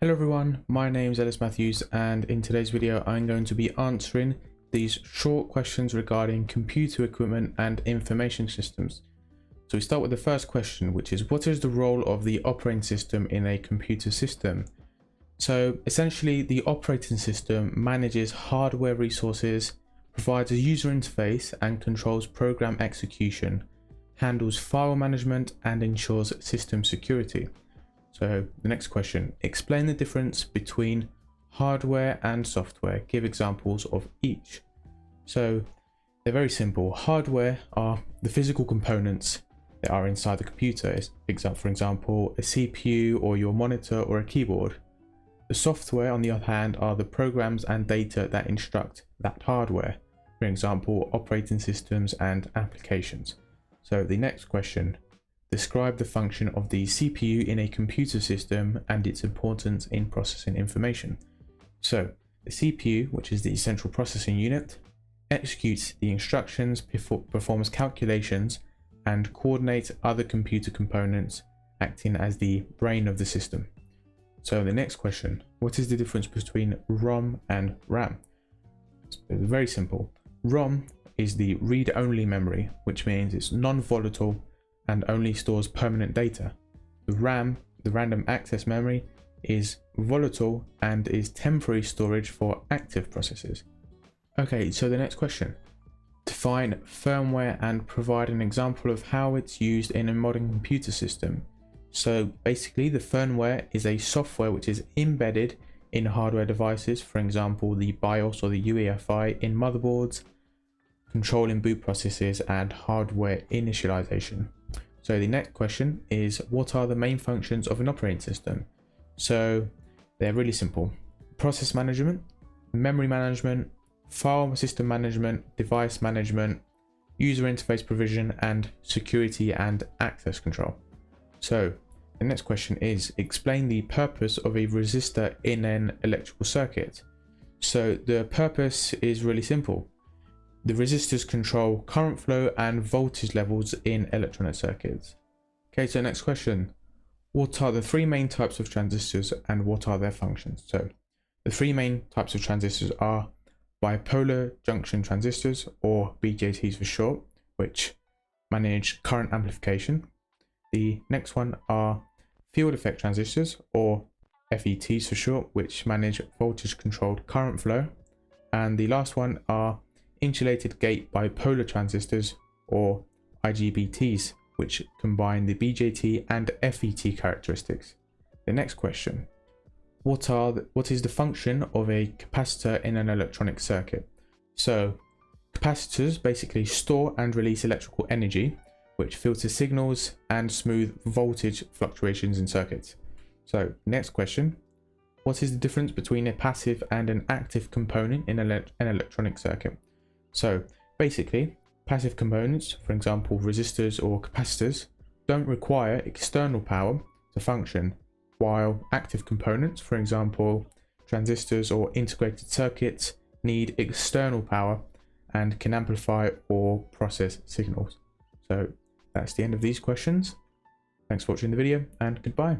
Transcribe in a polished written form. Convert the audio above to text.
Hello everyone, my name is Ellis Matthews, and in today's video I'm going to be answering these short questions regarding computer equipment and information systems. So we start with the first question, which is what is the role of the operating system in a computer system? So essentially the operating system manages hardware resources, provides a user interface and controls program execution, handles file management and ensures system security. So the next question, explain the difference between hardware and software. Give examples of each. So they're very simple. Hardware are the physical components that are inside the computer. For example, a CPU or your monitor or a keyboard. The software, on the other hand, are the programs and data that instruct that hardware. For example, operating systems and applications. So the next question, describe the function of the CPU in a computer system and its importance in processing information. So the CPU, which is the central processing unit, executes the instructions, performs calculations, and coordinates other computer components, acting as the brain of the system. So the next question, what is the difference between ROM and RAM? It's very simple. ROM is the read-only memory, which means it's non-volatile and only stores permanent data. The RAM, the random access memory, is volatile and is temporary storage for active processes. Okay, so the next question. Define firmware and provide an example of how it's used in a modern computer system. So basically the firmware is a software which is embedded in hardware devices, for example the BIOS or the UEFI in motherboards, controlling boot processes and hardware initialization. So the next question is, what are the main functions of an operating system? So they're really simple. Process management, memory management, file system management, device management, user interface provision, and security and access control. So the next question is, explain the purpose of a resistor in an electrical circuit. So the purpose is really simple. The resistors control current flow and voltage levels in electronic circuits. Okay, so next question. What are the three main types of transistors and what are their functions? So the three main types of transistors are bipolar junction transistors, or BJTs for short, which manage current amplification. The next one are field effect transistors, or FETs for short, which manage voltage controlled current flow. And the last one are insulated gate bipolar transistors, or IGBTs, which combine the BJT and FET characteristics. The next question, what is the function of a capacitor in an electronic circuit? So capacitors basically store and release electrical energy, which filters signals and smooth voltage fluctuations in circuits. So next question, what is the difference between a passive and an active component in an electronic circuit? So basically, passive components, for example resistors or capacitors, don't require external power to function, while active components, for example transistors or integrated circuits, need external power and can amplify or process signals. So that's the end of these questions. Thanks for watching the video and goodbye.